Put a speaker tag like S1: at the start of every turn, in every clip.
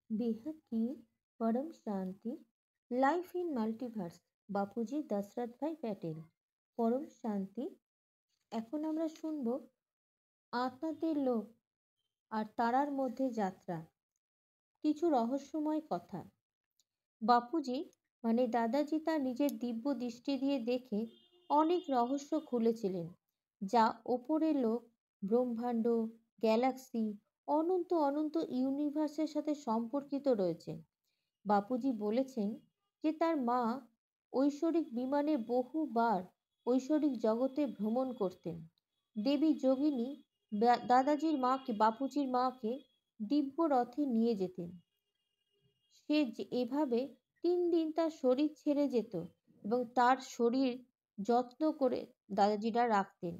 S1: बेहद की परम शांति life in multiverse Bapuji Dashrath Bhai Patel পরম শান্তি। এখন আমরা শুনব আত্মাদের লোক আর তারার মধ্যে যাত্রা, কিছু রহস্যময় কথা। বাপুজি দাদাজি তার নিজের দিব্য দৃষ্টি দিয়ে দেখে অনেক রহস্য খুলেছিলেন, যা ওপরের লোক, ব্রহ্মাণ্ড, গ্যালাক্সি, অনন্ত অনন্ত ইউনিভার্সের সাথে সম্পর্কিত রয়েছে। বাপুজি বলেছেন যে তার মা ঐশ্বরিক বিমানে বহুবার ঐশ্বরিক জগতে ভ্রমণ করতেন। দেবী যোগিনী দাদাজির মাকে, বাপুজির মাকে দিব্য রথে নিয়ে যেতেন। সে এভাবে 3 দিন তার শরীর ছেড়ে যেত এবং তার শরীর যত্ন করে দাদাজিরা রাখতেন।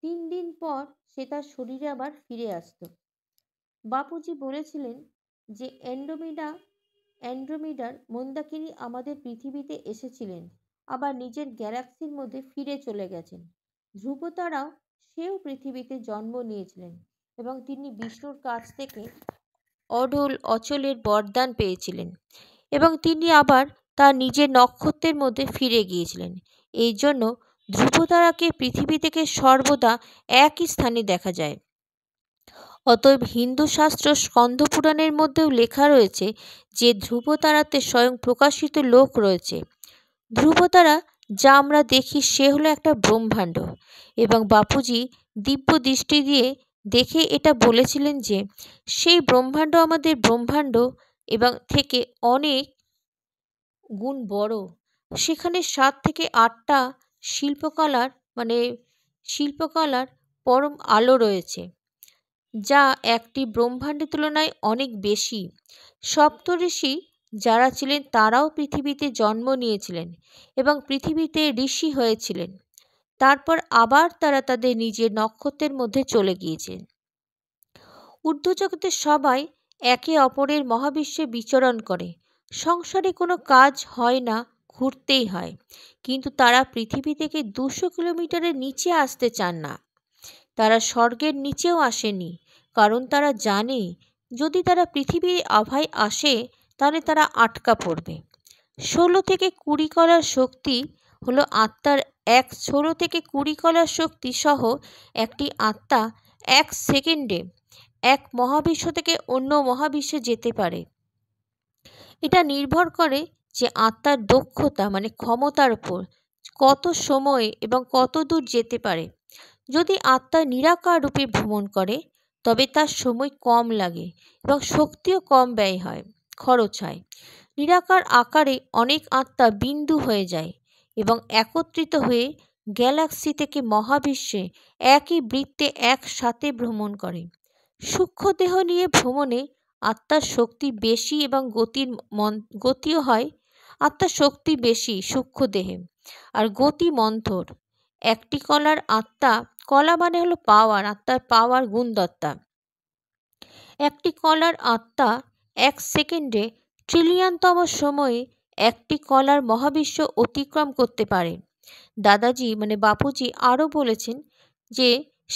S1: 3 দিন পর সে তার শরীরে আবার ফিরে আসতো। বাপুজি বলেছিলেন যে অ্যান্ড্রোমিডার মন্দাকিনী আমাদের পৃথিবীতে এসেছিলেন, আবার নিজের গ্যালাক্সির মধ্যে ফিরে চলে গেছেন। ধ্রুবতারাও সেও পৃথিবীতে জন্ম নিয়েছিলেন এবং তিনি বিষ্ণুর কাছ থেকে অচলের বরদান পেয়েছিলেন এবং তিনি আবার তার নিজের নক্ষত্রের মধ্যে ফিরে গিয়েছিলেন। এই জন্য ধ্রুবতারাকে পৃথিবী থেকে সর্বদা একই স্থানে দেখা যায়। অতএব হিন্দু শাস্ত্র স্কন্ধপুরাণের মধ্যেও লেখা রয়েছে যে ধ্রুবতারাতে স্বয়ং প্রকাশিত লোক রয়েছে। ধ্রুবতারা যা আমরা দেখি সে হলো একটা ব্রহ্মাণ্ড, এবং বাপুজি দিব্য দৃষ্টি দিয়ে দেখে এটা বলেছিলেন যে সেই ব্রহ্মাণ্ড আমাদের ব্রহ্মাণ্ড এবং থেকে অনেক গুণ বড়। সেখানে 7 থেকে 8টা শিল্পকলার পরম আলো রয়েছে, যা একটি ব্রহ্মাণ্ডের তুলনায় অনেক বেশি। সপ্তঋষি যারা ছিলেন তারাও পৃথিবীতে জন্ম নিয়েছিলেন এবং পৃথিবীতে ঋষি হয়েছিলেন। তারপর আবার তারা তাদের নিজের নক্ষত্রের মধ্যে চলে গিয়েছেন। ঊর্ধ্বজগতের সবাই একে অপরের মহাবিশ্বে বিচরণ করে। সংসারে কোনো কাজ হয় না, ঘুরতেই হয়, কিন্তু তারা পৃথিবী থেকে 200 কিলোমিটারের নিচে আসতে চান না। তারা স্বর্গের নিচেও আসেনি, কারণ তারা জানে যদি তারা পৃথিবীর আভায় আসে তাহলে তারা আটকা পড়বে। 16 থেকে 20 কলার শক্তি হলো আত্মার 16 থেকে 20 কলার শক্তি সহ একটি আত্মা 1 সেকেন্ডে এক মহাবিশ্ব থেকে অন্য মহাবিশ্বে যেতে পারে। এটা নির্ভর করে যে আত্মার দক্ষতা ক্ষমতার উপর, কত সময় এবং কত দূর যেতে পারে। যদি আত্মা নিরাকার রূপে ভ্রমণ করে তবে তার সময় কম লাগে এবং শক্তিও কম ব্যয় হয়, খরচ হয়। নিরাকার আকারে অনেক আত্মা বিন্দু হয়ে যায় এবং একত্রিত হয়ে গ্যালাক্সি থেকে মহাবিশ্বে একই বৃত্তে একসাথে ভ্রমণ করে। সূক্ষ্ম দেহ নিয়ে ভ্রমণে আত্মার শক্তি বেশি এবং গতিও হয়। আত্মার শক্তি বেশি সূক্ষ্ম দেহে আর গতি মন্থর। একটি কলার আত্মা, কলা হলো পাওয়ার, আত্মার পাওয়ার গুণদত্তা। একটি কলার আত্মা 1 সেকেন্ডে ট্রিলিয়নতম সময়ে একটি কলার মহাবিশ্ব অতিক্রম করতে পারে। দাদাজি বাপুজি আরও বলেছেন যে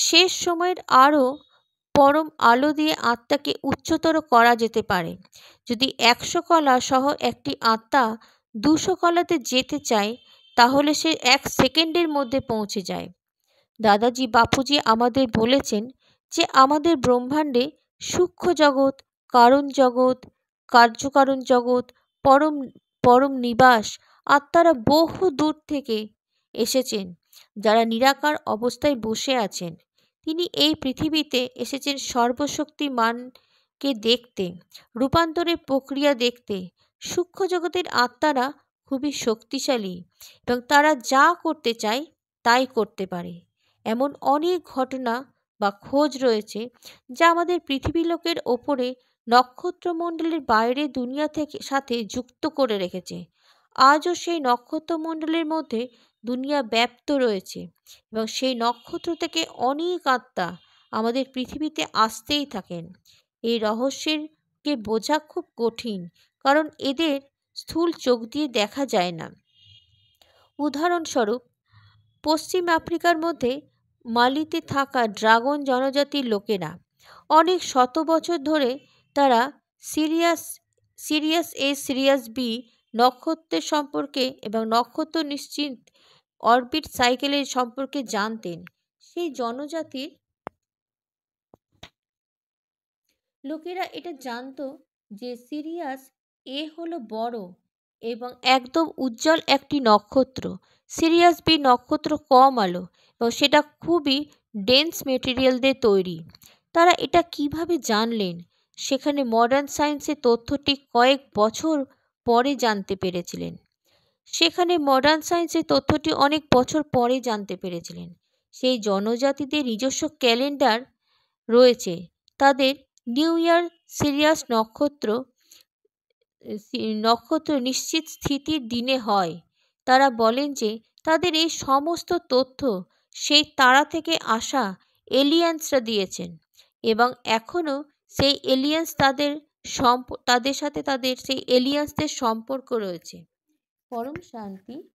S1: শেষ সময়ের আরও পরম আলো দিয়ে আত্মাকে উচ্চতর করা যেতে পারে। যদি 100 কলা সহ একটি আত্মা 200 কলাতে যেতে চায় তাহলে সে 1 সেকেন্ডের মধ্যে পৌঁছে যায়। দাদাজি বাপুজি আমাদের বলেছেন যে আমাদের ব্রহ্মাণ্ডে সূক্ষ্ম জগৎ, কারণ জগৎ, কার্যকারণ জগৎ, পরম নিবাস আত্মারা বহু দূর থেকে এসেছেন, যারা নিরাকার অবস্থায় বসে আছেন। তিনি এই পৃথিবীতে এসেছেন সর্বশক্তিমানকে দেখতে, রূপান্তরের প্রক্রিয়া দেখতে। সূক্ষ্ম জগতের আত্মারা খুবই শক্তিশালী এবং তারা যা করতে চায় তাই করতে পারে। এমন অনেক ঘটনা বা খোঁজ রয়েছে যা আমাদের পৃথিবী লোকের ওপরে নক্ষত্রমণ্ডলের বাইরে দুনিয়া সাথে যুক্ত করে রেখেছে। আজও সেই নক্ষত্রমণ্ডলের মধ্যে দুনিয়া ব্যাপ্ত রয়েছে এবং সেই নক্ষত্র থেকে অনেক আত্মা আমাদের পৃথিবীতে আসতেই থাকেন। এই রহস্যকে বোঝা খুব কঠিন, কারণ এদের স্থূল চোখ দিয়ে দেখা যায় না। উদাহরণস্বরূপ, পশ্চিম আফ্রিকার মধ্যে মালিতে থাকা ড্রাগন জনজাতির লোকেরা অনেক শত বছর ধরে তারা Sirius Sirius A Sirius B নক্ষত্রের সম্পর্কে এবং নক্ষত্র নিশ্চিত অরবিট সাইকেলের সম্পর্কে জানতেন। সেই জনজাতির লোকেরা এটা জানতো যে সিরিয়াস এ হলো বড় এবং একদম উজ্জ্বল একটি নক্ষত্র। সিরিয়াস বি নক্ষত্র কম আলো এবং সেটা খুবই ডেন্স মেটেরিয়াল দিয়ে তৈরি। তারা এটা কিভাবে জানলেন? সেখানে মডার্ন সায়েন্সের তথ্যটি কয়েক বছর পরে জানতে পেরেছিলেন। অনেক বছর পরে জানতে পেরেছিলেন। সেই জনজাতিদের নিজস্ব ক্যালেন্ডার রয়েছে। তাদের নিউ ইয়ার সিরিয়াস নক্ষত্র নিশ্চিত স্থিতির দিনে হয়। তারা বলেন যে তাদের এই সমস্ত তথ্য সেই তারা থেকে আসা এলিয়েন্সরা দিয়েছেন এবং এখনও সেই এলিয়েন্স তাদের সাথে তাদের সেই এলিয়েন্সদের সম্পর্ক রয়েছে। পরম শান্তি।